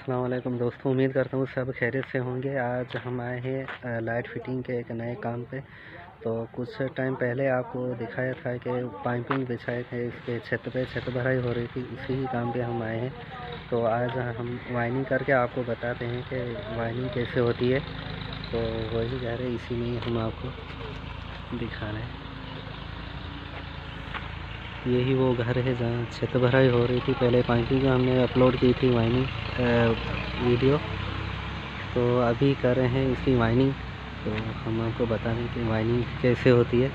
अस्सलाम वालेकुम दोस्तों, उम्मीद करता हूँ सब खैरियत से होंगे। आज हम आए हैं लाइट फिटिंग के एक नए काम पे। तो कुछ टाइम पहले आपको दिखाया था कि पाइपिंग बिछाए थे इस पे छत भराई हो रही थी, उसी ही काम पे हम आए हैं। तो आज हम वाइनिंग करके आपको बताते हैं कि वाइनिंग कैसे होती है। तो वही घर है, इसी में हम आपको दिखा रहे हैं। यही वो घर है जहाँ छत भराई हो रही थी। पहले पाइपिंग हमने अपलोड की थी वाइनिंग वीडियो, तो अभी कर रहे हैं इसकी वाइनिंग। तो हम आपको बता दें कि वाइनिंग कैसे होती है।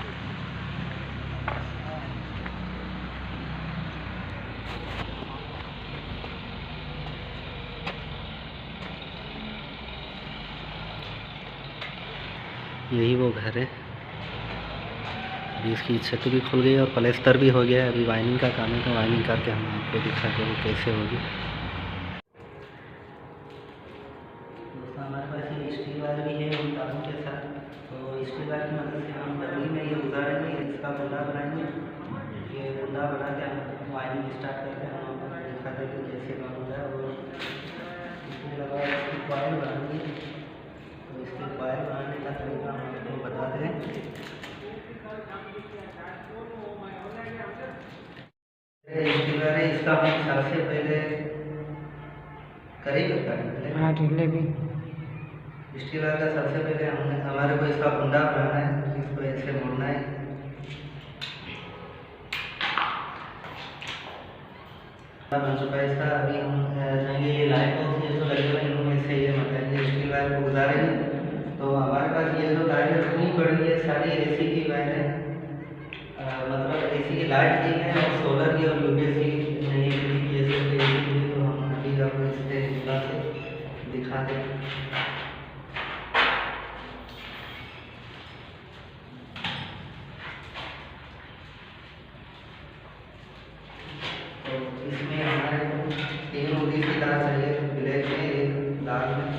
यही वो घर है। अभी इसकी छत भी खुल गई और प्लास्टर भी हो गया है। अभी वाइनिंग का काम है, तो वाइनिंग करके हम आपको दिखाते हैं कैसे होगी। दोस्तों, हमारे पास ये स्टील वायर भी है उन तारों के साथ। तो स्टील वायर की मदद से हम डबली में ये गुजारेंगे, इसका गुंडा बनाएंगे। ये गुंडा बना के हम वायरिंग स्टार्ट करके हम आपको दिखा देंगे कैसे काम होता है। और इसके अलावा इसकी कॉइल बनाएंगे, तो इसके कॉइल बनाने का तरीका हम आपको बताते हैं। स्टील वायर है, इसका हम सबसे पहले करेंगे। हाँ ढीले भी स्टील वायर का सबसे पहले हमारे को इसका गुंडा बनाना है। इसको ऐसे मोड़ना है। बन चुका है इसका। अभी हम जाएंगे, ये लाइट बॉक्स है जो लगे हुए हैं इनमें से ये मतलब स्टील वायर को गुजारेंगे। तो हमारे पास ये जो वायर रखनी पड़ी है सारी एसी की वायर है। मतलब एसी की लाइट की है और सोलर की और यूपीएस की नहीं है, ये सब एसी की। तो हम अभी आपको इससे दिखाते हैं। तो इसमें हमारे को 3 उंगली की तार चाहिए, ब्लैक में, एक लाल में।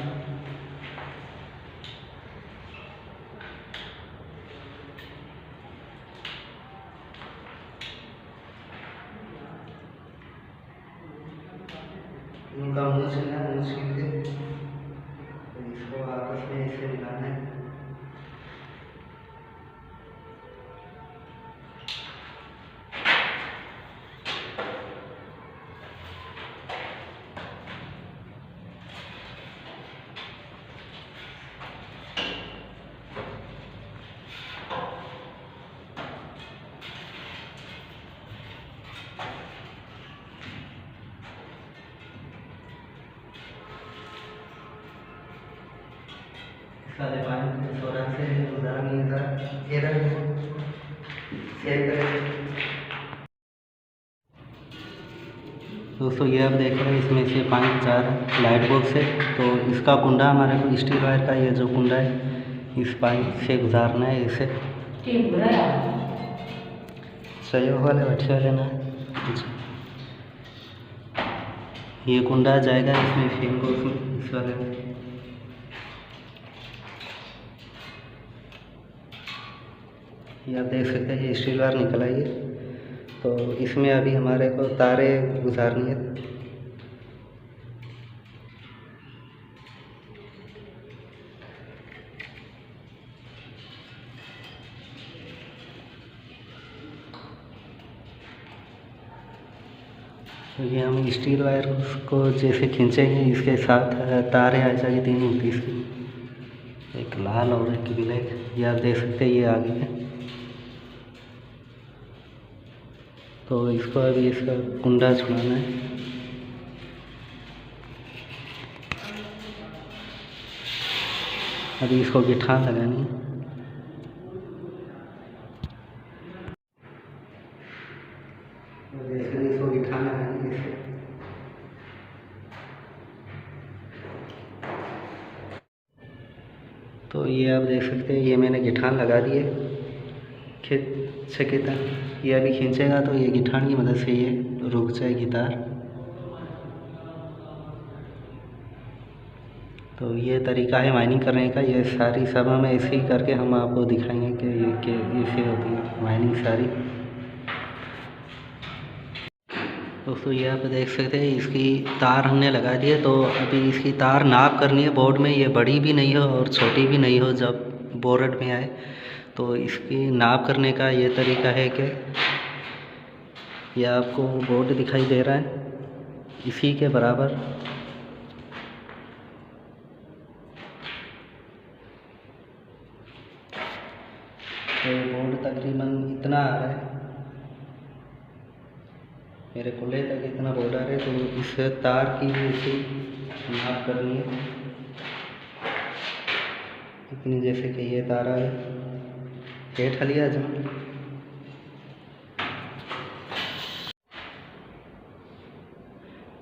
उनका मुँह छीलना है, मुँह छील के तो इसको आपस में ऐसे मिलाना है। सारे पानी सोलर से गुजारा नहीं था, दोस्तों ये आप देख रहे हैं, इसमें से 5-4 लाइट बॉक्स है। तो इसका कुंडा हमारे को स्टील वायर का ये जो कुंडा है इस पाइप से गुजारना है इसे। सहयोग वाले बैठे वाले ना, ये कुंडा जाएगा इसमें फेम को इस वाले में। ये आप देख सकते हैं, ये स्टील वायर निकल आई है। तो इसमें अभी हमारे को तारे गुजारनी है। तो ये हम स्टील वायर को जैसे खींचेंगे, इसके साथ तारें आ जाएगी 3 उंगली की, एक लाल और एक ब्लैक। ये आप देख सकते हैं, ये आगे है। तो इसको अभी इसका कुंडा छुड़ाना है। अभी इसको गिठान लगानी है। इसको गिठान लगानी है। तो ये आप देख सकते हैं, ये मैंने गिठान लगा दिए खींच तक। ये अभी खींचेगा तो ये गिठान की मदद से ये रुक जाएगी तार। तो ये तरीका है वाइनिंग करने का। ये सारी सब हम ऐसे ही करके हम आपको दिखाएंगे कि ये ऐसे होती है वाइनिंग सारी। दोस्तों ये आप देख सकते हैं इसकी तार हमने लगा दी है। तो अभी इसकी तार नाप करनी है बोर्ड में, ये बड़ी भी नहीं हो और छोटी भी नहीं हो जब बोर्ड में आए। तो इसकी नाप करने का ये तरीका है कि ये आपको बोर्ड दिखाई दे रहा है, इसी के बराबर तो बोर्ड तकरीबन इतना आ रहा है, मेरे कुल्ले तक इतना बोर्ड आ रहा है। तो इस तार की भी इसी नाप करनी है, इतनी जैसे कि ये तार है हेठ हलिया जम।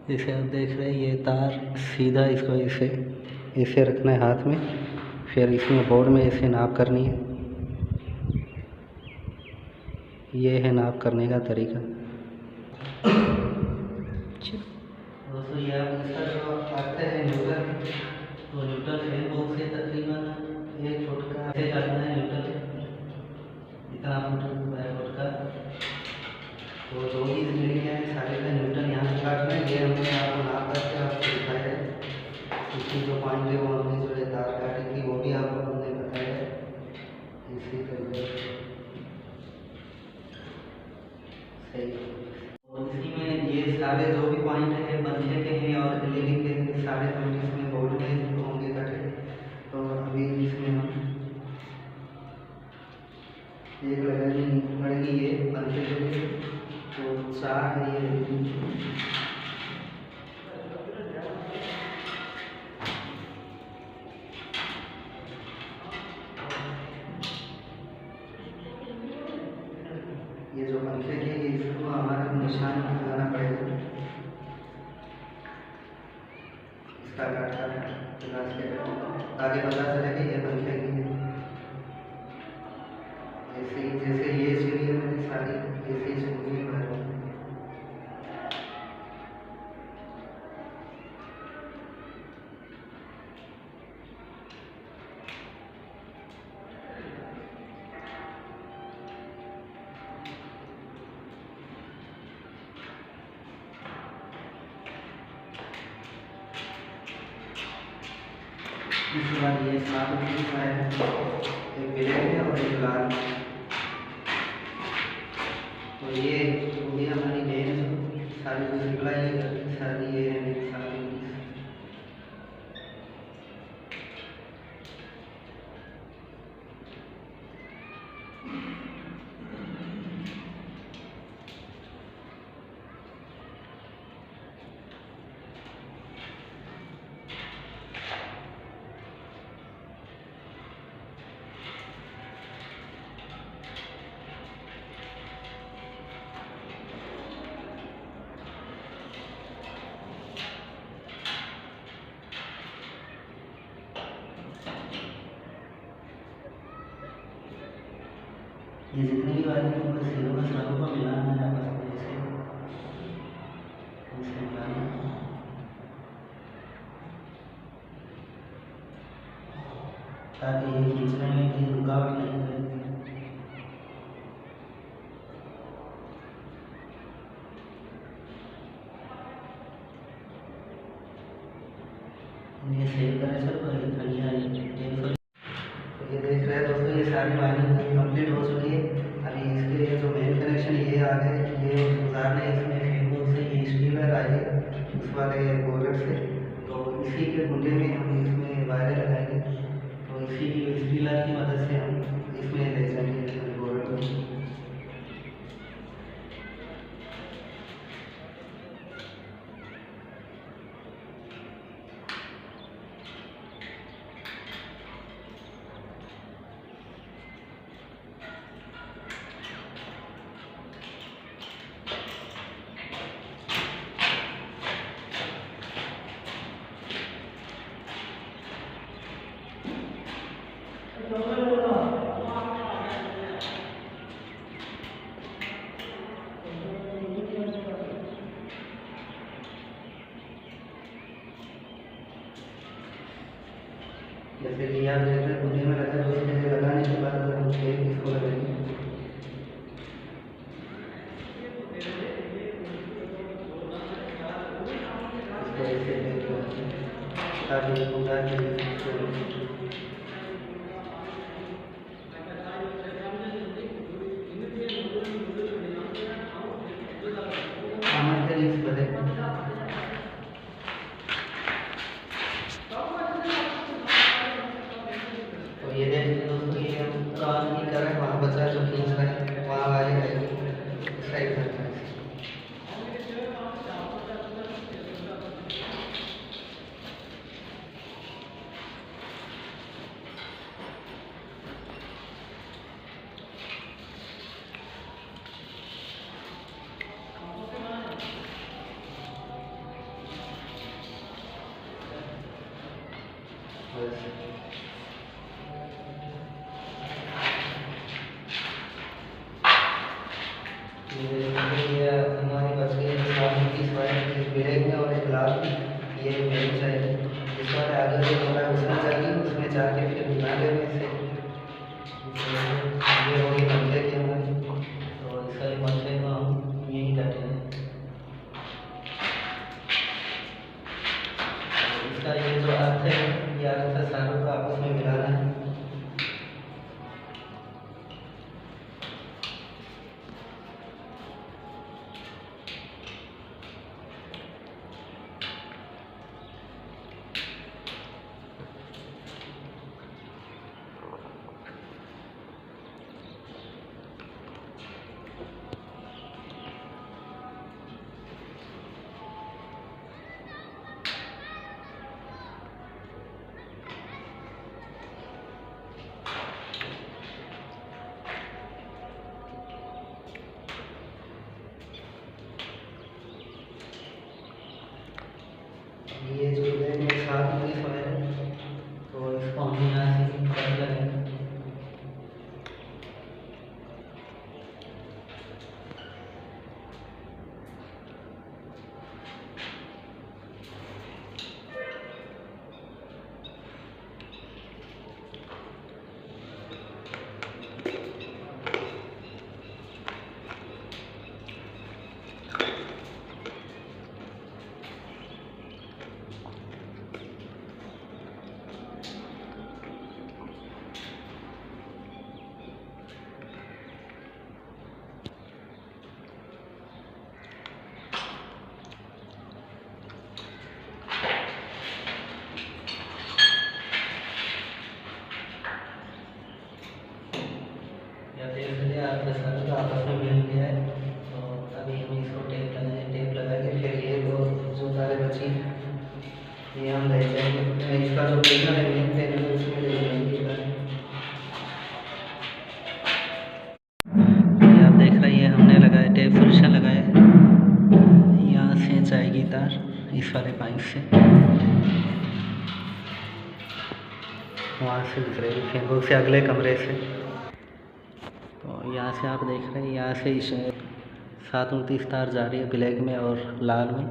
जैसे आप देख रहे हैं ये तार सीधा इसको इसे रखना है हाथ में, फिर इसमें बोर्ड में इसे नाप करनी है। ये है नाप करने का तरीका। दोस्तों ये आप इसका जो आते हैं न्यूटन, तो न्यूटन फेन बॉक्स से तकरीबन 1 फुट का ऐसे काटना है न्यूटन, इतना फुट का। तो जो भी इसमें है सारे का न्यूटन यहाँ से काटना है। ये हमने आपको नाप करके आपको दिखाया है, इसकी जो पॉइंट है वो हमने जो है तार काटी थी वो भी आपको हमने बताया है इसी तरीके सही। और इसी में ये सारे जो भी पॉइंट है पंखे के हैं और एलईडी के हैं, सारे पॉइंट इसमें बोर्ड में होंगे कटे। तो अभी इसमें हम एक लगानी पड़ेगी ये पंखे के लिए, तो 4 है ये। ये जो पंखे के इसको हमारे निशान लगाना पड़ेगा, इसका काटा ताकि पता चले कि ये पंखे की है। ऐसे ही जैसे ये सीढ़ी है मेरी सारी ऐसे ही सीढ़ी है। इसके बाद ये सात है, एक ब्लैक है और एक लाल। तो ये हो गया हमारी मेन सारी सप्लाई सारी ये सारी। ये जितनी भी वायरिंग है बस हीरो बस रंगों को मिलाना है आपस में, ऐसे मिलाना ताकि ये खींचने में कोई रुकावट नहीं करे। ये सेव करें सब खड़िया। ये देख रहे हैं दोस्तों ये सारी वायरिंग कंप्लीट हो चुकी है। अभी इसके लिए जो मेन कनेक्शन ये आ गए, ये गुजारने इसमें फेसबुक से ये स्टीलर आई है उस वाले बोर्ड से। तो इसी के कुंडे में हम इसमें वायरें लगाएंगे, तो इसी स्टीलर की मदद से हम इसमें ले जाएंगे बोर्ड में। जैसे कि आप देख रहे हैं कुंडे में लगा है, उसके लगाने के बाद अगर हम इसको लगाएंगे इसको ऐसे लेके ताकि पूरा तो ये देखिए दोस्तों, ये हम काम नहीं कर रहे, वहाँ बचा जो खींच रहे हैं वहाँ आवाज़ आएगी, इस टाइप करते हैं। ये हमारी बच गई 7 वायर, एक ब्लैक में और एक लाल में, ये मेरे चाहिए। जिस वाले आगे जो कमरा है उसमें चाहिए, उसमें जाके फिर बना लेंगे इसे। ये होगी पंखे की हमारी, तो इसका पंखे को हम यही काटेंगे। इसका ये जो अर्थ है, ये अर्थ सारों को आपस में मिलाना है। ये जो है मेरे साथ में इस वायर है, तो इसको हम यहाँ से कट करेंगे। आपके साथ तो आपस में मिल गया है, तो अभी हम इसको टेप लगाएंगे। फिर ये जो तारे बची ये हम ले जाएंगे, इसका जो पैनल है मेन पैनल उसमें ले जाएंगे। ये आप देख रहे हैं हमने लगाया टेप सोल्यूशन लगाया है, यहाँ से जाएगी तार इस वाले पाइप से, वहाँ से गुजरेगी फैन से अगले कमरे से। तो यहाँ से आप देख रहे हैं, यहाँ से इस 729 तार जा रही है ब्लैक में और लाल में,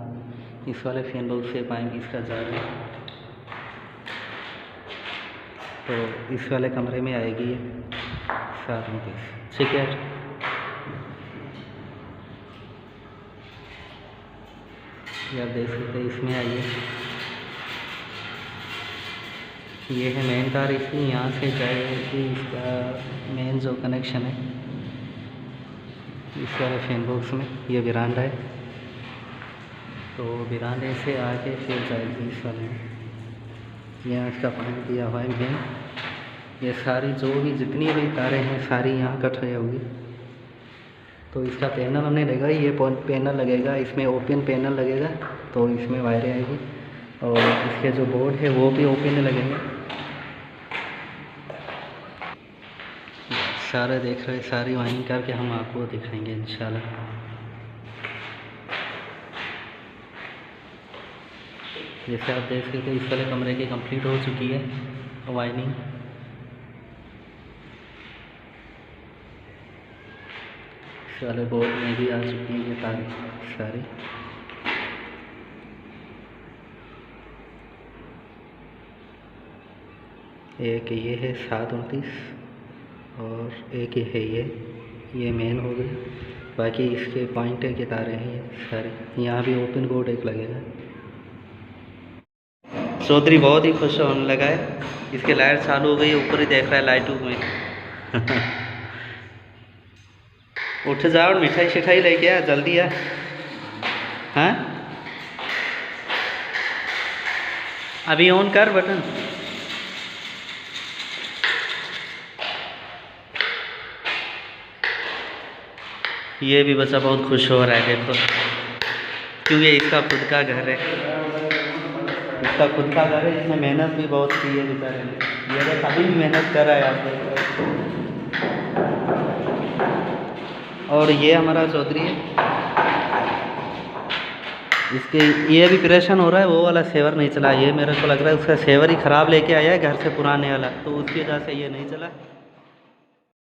इस वाले फैन बॉक्स से पाइप इसका जा रहा है, तो इस वाले कमरे में आएगी ये 729। ठीक है, ये आप देख सकते हैं इसमें आइए, ये है मेन तार इसकी, यहाँ से जाएगी इसका मेन जो कनेक्शन है इस वाले फैन बॉक्स में। ये बिरांडा है, तो बिरांडे से आके फिर जाएगी इस वाले में, यहाँ इसका पानी दिया हुआ है मेन। ये सारी जो भी जितनी भी तारें हैं सारी यहाँ कट रही होगी। तो इसका पैनल हमने लगाई, ये पैनल लगेगा, इसमें ओपन पैनल लगेगा, तो इसमें वायरें आएगी, और इसके जो बोर्ड है वो भी ओपन लगेंगे। सारे देख रहे, सारी वायरिंग करके हम आपको दिखाएंगे इंशाल्लाह। जैसे आप देख सकते हैं इस वाले कमरे की कंप्लीट हो चुकी है वायरिंग। इस वाले बोर्ड में भी आ चुकी है ये तारें सारी। एक ये है 729 और एक है ये मेन हो गई, बाकी इसके पॉइंट की तारें हैं ये सारी। यहाँ भी ओपन बोर्ड एक लगेगा। चौधरी बहुत ही खुश होने लगा है, इसके लाइट चालू हो गई, ऊपर ही देख रहा है लाइटों में। उठ जाओ और मिठाई शिठाई लेके आ, जल्दी आ। हाँ अभी ऑन कर बटन। ये भी बच्चा बहुत खुश हो रहा है देखो, क्योंकि इसका खुद का घर है, इसका खुद का घर है, इसने मेहनत भी बहुत की है बेचारे ने। ये तो अभी भी मेहनत कर रहा है आप देखो। और ये हमारा चौधरी है, इसके ये भी परेशान हो रहा है, वो वाला सेवर नहीं चला। ये मेरे को लग रहा है उसका सेवर ही ख़राब लेके आया है घर से पुराने वाला, तो उसकी वजह से ये नहीं चला।